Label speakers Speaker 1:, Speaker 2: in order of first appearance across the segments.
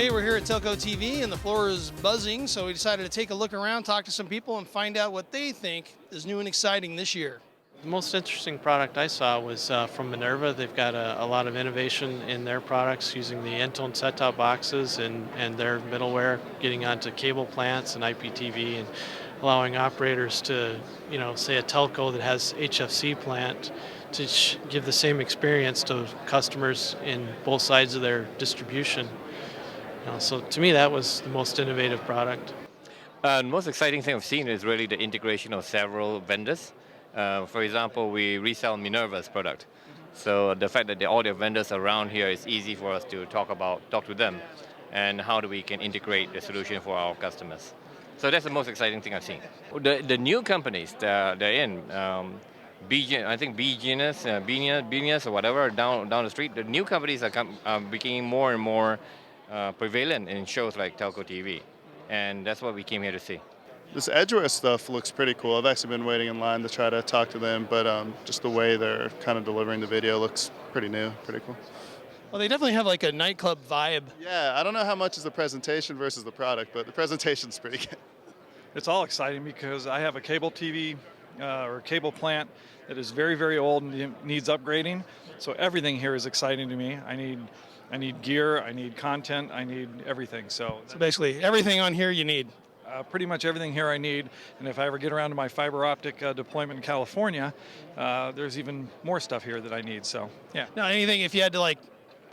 Speaker 1: Today we're here at TelcoTV and the floor is buzzing, so we decided to take a look around, talk to some people, and find out what they think is new and exciting this year.
Speaker 2: The most interesting product I saw was from Minerva. They've got a lot of innovation in their products using the end-to-end set-top boxes and their middleware, getting onto cable plants and IPTV and allowing operators to, say a telco that has HFC plant to give the same experience to customers in both sides of their distribution. So to me, that was the most innovative product.
Speaker 3: The most exciting thing I've seen is really the integration of several vendors. For example, we resell Minerva's product. So the fact that all their vendors around here is easy for us to talk to them, and how we can integrate the solution for our customers. So that's the most exciting thing I've seen. The new companies that they're in, I think Benius or whatever down the street, the new companies are becoming more and more prevalent in shows like TelcoTV, and that's what we came here to see.
Speaker 4: This Edgeware stuff looks pretty cool. I've actually been waiting in line to try to talk to them, but just the way they're kind of delivering the video looks pretty new, pretty cool.
Speaker 1: Well, they definitely have like a nightclub vibe.
Speaker 4: Yeah, I don't know how much is the presentation versus the product, but the presentation's pretty good.
Speaker 5: It's all exciting because I have a cable TV or cable plant that is very, very old and needs upgrading. So everything here is exciting to me. I need gear, I need content, I need everything. So
Speaker 1: Basically, everything on here you need.
Speaker 5: pretty much everything here I need. And if I ever get around to my fiber optic deployment in California, there's even more stuff here that I need. So yeah.
Speaker 1: Now, anything, if you had to like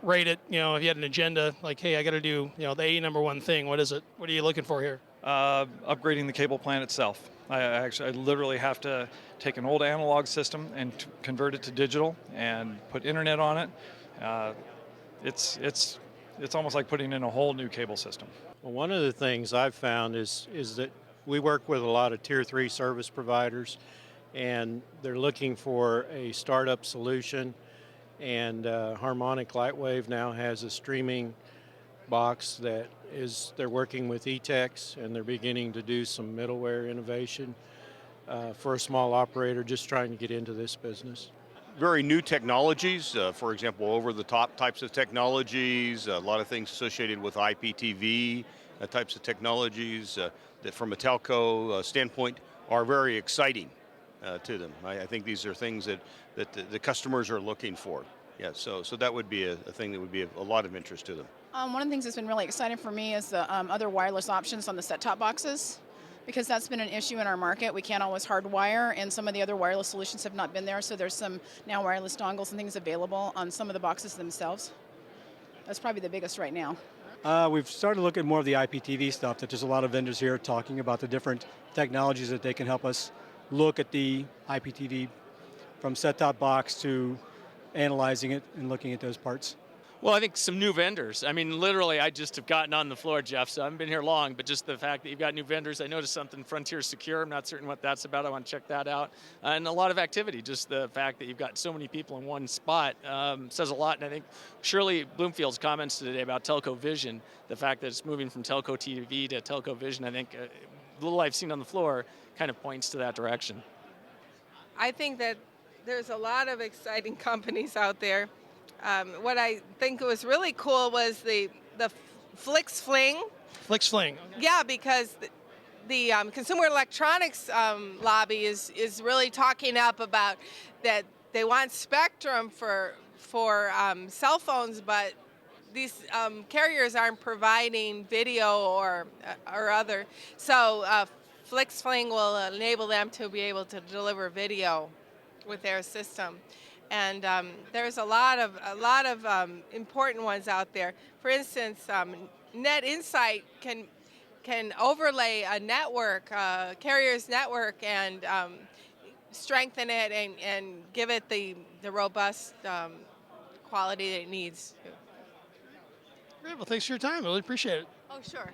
Speaker 1: rate it, if you had an agenda, like, hey, I got to do, the number one thing, what is it? What are you looking for here?
Speaker 5: Upgrading the cable plant itself. I literally have to take an old analog system and convert it to digital and put internet on it. It's almost like putting in a whole new cable system.
Speaker 6: Well, one of the things I've found is that we work with a lot of Tier 3 service providers, and they're looking for a startup solution. And Harmonic Lightwave now has a streaming box that they're working with eTex, and they're beginning to do some middleware innovation for a small operator just trying to get into this business.
Speaker 7: Very new technologies, for example, over-the-top types of technologies, a lot of things associated with IPTV types of technologies that from a telco standpoint are very exciting to them. I think these are things that the customers are looking for. Yeah, so that would be a thing that would be a lot of interest to them.
Speaker 8: One of the things that's been really exciting for me is the other wireless options on the set-top boxes, because that's been an issue in our market. We can't always hardwire, and some of the other wireless solutions have not been there, so there's some now wireless dongles and things available on some of the boxes themselves. That's probably the biggest right now.
Speaker 9: We've started to look at more of the IPTV stuff, that there's a lot of vendors here talking about the different technologies that they can help us look at the IPTV from set-top box to analyzing it and looking at those parts.
Speaker 10: Well, I think some new vendors. I mean, literally, I just have gotten on the floor, Jeff, so I haven't been here long, but just the fact that you've got new vendors. I noticed something, Frontier Secure. I'm not certain what that's about. I want to check that out. And a lot of activity. Just the fact that you've got so many people in one spot says a lot. And I think Shirley Bloomfield's comments today about Telco Vision, the fact that it's moving from Telco TV to Telco Vision, I think the little I've seen on the floor kind of points to that direction.
Speaker 11: I think that there's a lot of exciting companies out there. What I think was really cool was the Flix Fling.
Speaker 1: Flix Fling. Okay.
Speaker 11: Yeah, because the consumer electronics lobby is really talking up about that they want spectrum for cell phones, but these carriers aren't providing video or other. So Flix Fling will enable them to be able to deliver video with their system. And there's a lot of important ones out there. For instance, Net Insight can overlay a network, carrier's network, and strengthen it and give it the robust quality that it needs.
Speaker 1: Great. Well, thanks for your time. I really appreciate it.
Speaker 11: Oh, sure.